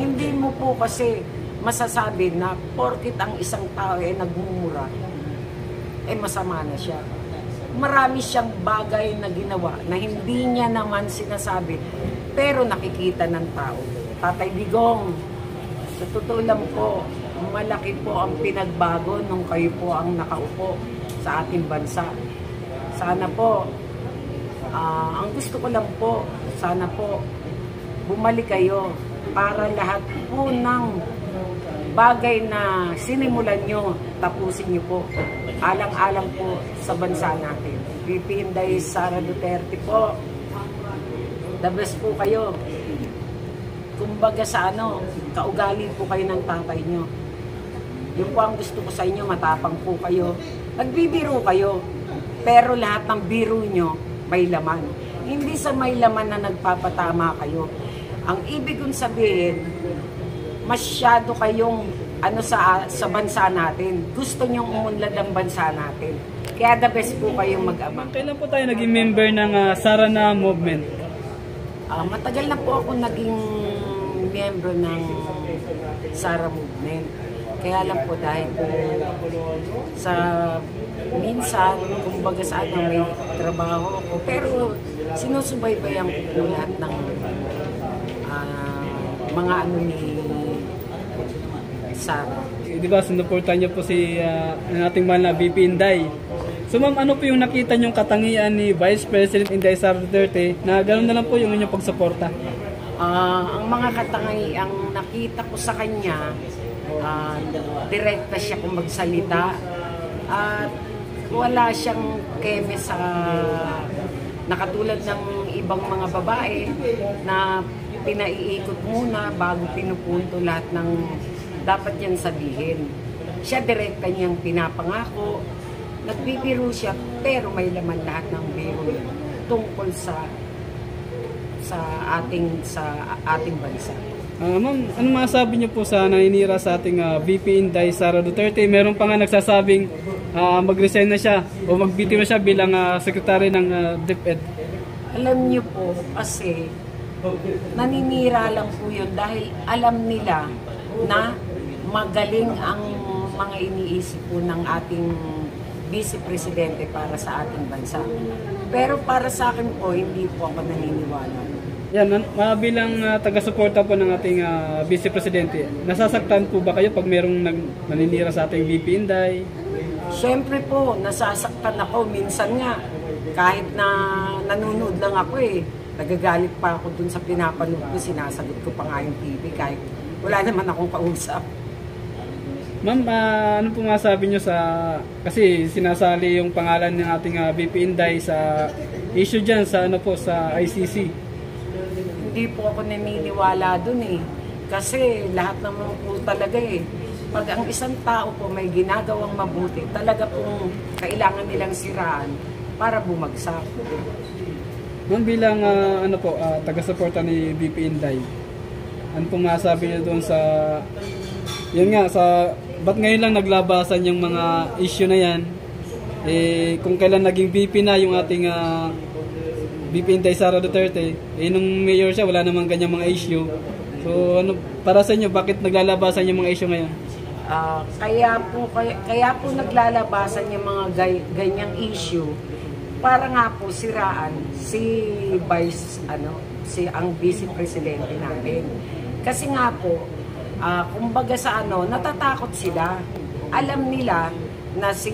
Hindi mo po kasi masasabi na porkit ang isang tao ay nagmumura, eh masama na siya. Marami siyang bagay na ginawa na hindi niya naman sinasabi, pero nakikita ng tao. Tatay Digong, sa totoo lang po, malaki po ang pinagbago nung kayo po ang nakaupo sa ating bansa. Sana po, ang gusto ko lang po, sana po, bumalik kayo para lahat po ng bagay na sinimulan nyo, tapusin nyo po. Alang-alang po sa bansa natin. VP Inday Sara Duterte po, the best po kayo. Kumbaga sa kaugali po kayo ng tatay nyo. Yun po ang gusto ko sa inyo, matapang po kayo. Nagbibiro kayo, pero lahat ng biro nyo may laman. Hindi sa may laman na nagpapatama kayo. Ang ibig kong sabihin, masyado kayong sa bansa natin. Gusto nyong umunlad ang bansa natin. Kaya the best po kayong mag-ama. Kailan po tayo naging member ng Sara na movement? Matagal na po ako naging member ng Sara movement. Kaya lang po dahil sa minsan, kumbaga sa may trabaho ako. Pero sinusubaybayan ko po lahat ng mga ni Sara. Di ba, sinuportan niyo po si ating mahal na VP Inday. So ma'am, ano po yung nakita niyong katangian ni Vice President Inday Sara Duterte na gano'n na lang po yung inyong pagsuporta? Ang mga katangian nakita ko sa kanya, direkta siya kung magsalita at wala siyang keme sa nakatulad ng ibang mga babae na pinaiikot muna bago pinupunto lahat ng dapat niyang sabihin. Siya direkta niyang pinapangako, nagbibiro siya, pero may laman lahat ng biro tungkol sa ating bansa. Ma'am, ano masasabi niyo po sa naninira sa ating VP Inday Sara Duterte? Meron pa nga nagsasabing mag-resign na siya o magbitiw na siya bilang sekretary ng DepEd. Alam niyo po, kasi naninira lang po yun dahil alam nila na magaling ang mga iniisip po ng ating Vice Presidente para sa ating bansa. Pero para sa akin po, hindi po ako naniniwala. Yan, bilang taga-suporta po ng ating Vice Presidente, nasasaktan po ba kayo pag merong naninira sa ating VP Inday? Siyempre po, nasasaktan ako. Minsan nga, kahit na nanonood lang ako nagagalit pa ako dun sa pinapanood ko, sinasagot ko pa nga yung TV kahit wala naman akong kausap. Ma'am, ano po masabi nyo kasi sinasali yung pangalan ng ating VP Inday sa issue dyan sa sa ICC. Hindi po ako naniniwala dun kasi lahat naman po talaga pag ang isang tao po may ginagawang mabuti, talaga pong kailangan nilang siraan para bumagsak. Ma'am, bilang taga-suporta ni VP Inday, ano pong masabi niyo doon ba't ngayon lang naglabasan yung mga issue na yan? Kung kailan naging VP na yung ating VP Inday Sara Duterte, nung mayor siya, wala namang ganyang mga issue. So, para sa inyo, bakit naglalabasan yung mga issue ngayon? Kaya po naglalabasan yung mga ganyang issue para nga po siraan ang Vice Presidente natin. Kasi nga po, kumbaga sa natatakot sila. Alam nila na si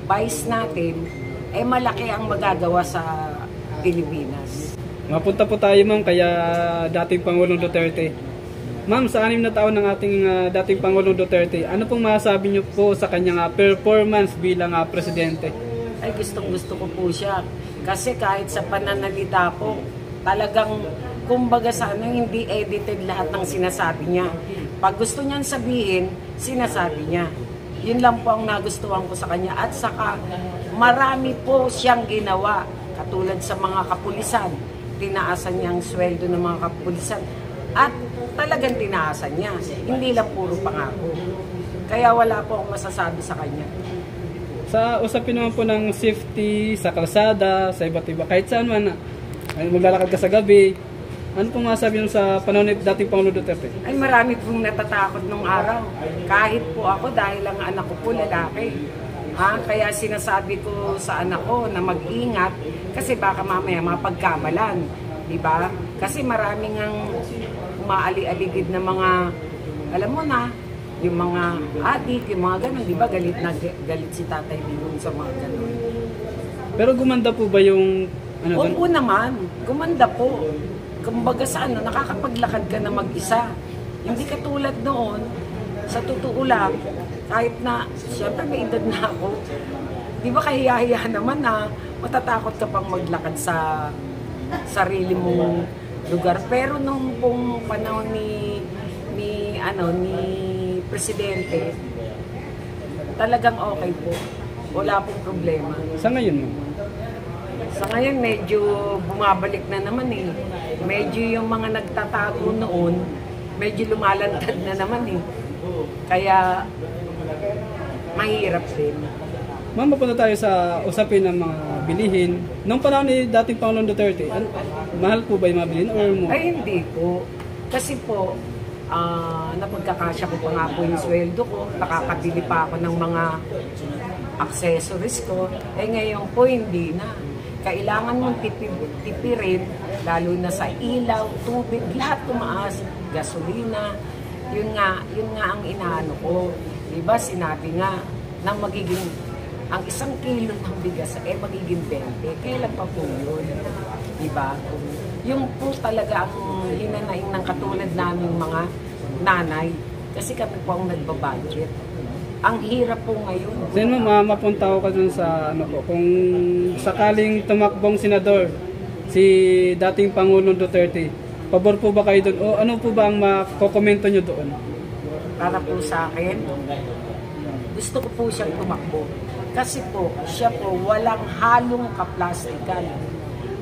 Vice natin malaki ang magagawa sa Pilipinas. Mapunta po tayo ma'am kaya dating Pangulong Duterte. Ma'am, sa 6 na taon ng ating dating Pangulong Duterte, ano pong masasabi niyo po sa kanyang performance bilang presidente? Ay, gusto ko po siya. Kasi kahit sa pananalita po, talagang kumbaga hindi edited lahat ng sinasabi niya. Pag gusto niyang sabihin, sinasabi niya. Yun lang po ang nagustuhan ko sa kanya. At saka marami po siyang ginawa. Katulad sa mga kapulisan. Tinaasan niya ang sweldo ng mga kapulisan. At talagang tinaasan niya. Hindi lang puro pangako. Kaya wala po akong masasabi sa kanya. Sa usapin naman po ng safety, sa kalsada, sa iba't iba, kahit saan man, maglalakad ka sa gabi, Ano pong masabi nyo sa panahon ni dating Pangulo Duterte? Ay, marami pong natatakot nung araw. Kahit po ako, dahil ang anak ko po lalaki. Kaya sinasabi ko sa anak ko na mag-ingat kasi baka mamaya mapagkamalan. Diba? Kasi maraming ang umaali-aligid na mga, alam mo na, yung mga adik, yung mga ganun, diba? Galit si Tatay Digong sa mga ganun. Pero gumanda po ba yung... Oo naman, gumanda po. Kumbaga sa nakakapaglakad ka na mag-isa. Hindi katulad noon, sa totoo lang, kahit na, siyempre may edad na ako, di ba kahiyahiya naman na matatakot ka pang maglakad sa sarili mong lugar. Pero nung pong panahon ni Presidente, talagang okay po. Wala pong problema. Sa ngayon mo? Sa ngayon, medyo bumabalik na naman eh. Medyo yung mga nagtatago noon, medyo lumalantad na naman eh. Kaya, mahirap din. Ma'am, mapunta tayo sa usapin ng mga bilihin. Noong panahon ni dating Pangulong Duterte, mahal po ba yung mga bilihin or mo? Ay, hindi po. Kasi po, napagkakasya ko pa nga po yung sweldo ko. Nakakabili pa ako ng mga accessories ko. Eh ngayon po, hindi na. Kailangan mong tipirin, lalo na sa ilaw, tubig, lahat tumaas, gasolina. Yun nga ang inaano ko. Diba, sinabi nga na magiging, ang 1 kilo ng bigas magiging 20. Kailan pa po yun? Diba? Yung po talaga ang hinanaing ng katulad naming mga nanay. Kasi kami po ang nagbabudget. Ang hirap po ngayon. Then mapunta ko ka dun sa kung sakaling tumakbong senador si dating Pangulong Duterte, pabor po ba kayo doon? O ano po ba ang makokomento nyo doon? Para po sa akin, gusto ko po siyang tumakbo. Kasi po, siya po walang halong kaplastikan.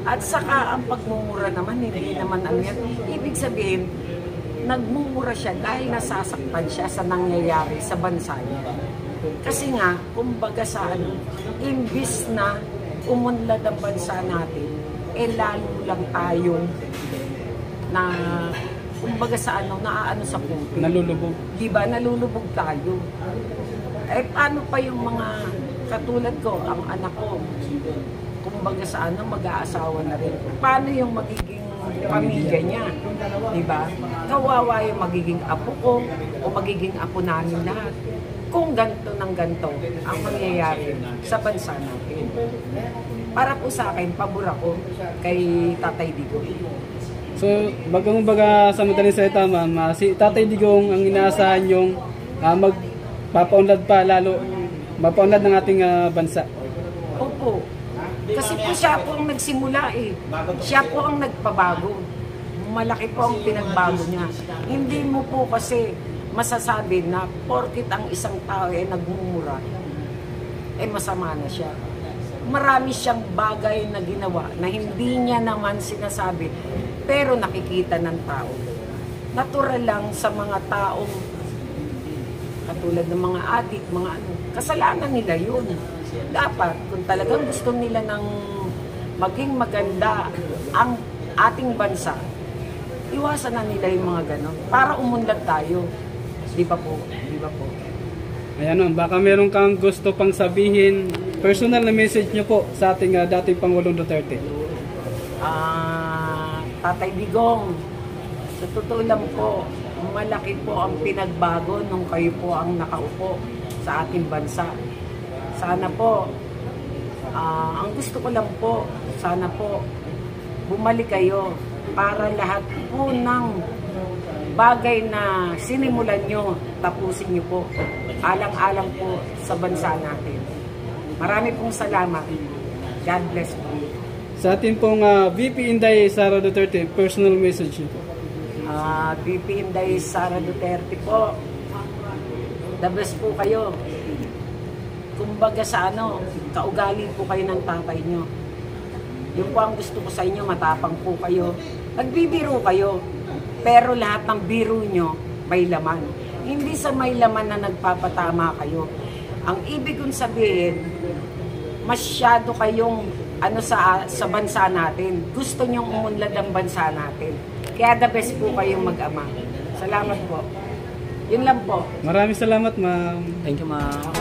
At saka ang pagmumura naman, hindi naman ano yan. Ibig sabihin, nagmumura siya dahil nasasaktan siya sa nangyayari sa bansa niya. Kasi nga, kumbaga sa imbis na umunlad ang bansa natin, lalo lang tayong na, kumbaga sa naaano sa puto. Nalulubog. Diba? Nalulubog tayo. Paano pa yung mga katulad ko, ang anak ko, kumbaga sa mag-aasawa na rin. Paano yung magiging pamilya niya? Diba? Kawawa yung magiging apo ko o magiging apo namin lahat. Kung ganito ng ganito ang mangyayari sa bansa natin. Para po sa akin, pabor ako kay Tatay Digong. So, baga sa madaling salita, ma'am, si Tatay Digong ang inaasahan yung magpapaunlad pa lalo, mapaunlad ng ating bansa. Opo. Kasi po siya po ang nagsimula eh. Siya po ang nagpabago. Malaki po ang pinagbago niya. Hindi mo po kasi masasabi na porkit ang isang tao nagmumura, masama na siya. Marami siyang bagay na ginawa na hindi niya naman sinasabi, pero nakikita ng tao. Natural lang sa mga taong katulad ng mga adik, mga kasalanan nila yun. Dapat, kung talagang gusto nila ng maging maganda ang ating bansa, iwasan na nila yung mga ganon para umunlad tayo. Di ba po? Di ba po? Ayan, baka meron kang gusto pang sabihin, personal na message nyo po sa ating dating Pangulong Duterte. Tatay Digong, sa totoo lang po, malaki po ang pinagbago nung kayo po ang nakaupo sa ating bansa. Sana po, ang gusto ko lang po, sana po, bumalik kayo para lahat po ng bagay na sinimulan nyo, tapusin nyo po. Alang-alang po sa bansa natin. Marami pong salamat. God bless po. Sa ating pong VP Inday Sara Duterte, personal message nyo po. VP Inday Sara Duterte po, the best po kayo. Kumbaga sa kaugali po kayo ng tatay nyo. Yung po ang gusto ko sa inyo, matapang po kayo. Nagbibiro kayo, pero lahat ng biro nyo may laman. Hindi sa may laman na nagpapatama kayo. Ang ibig kong sabihin, masyado kayong sa bansa natin. Gusto nyong umunlad ang bansa natin. Kaya the best po kayong mag-ama. Salamat po. Yun lang po. Maraming salamat, ma'am. Thank you, ma'am.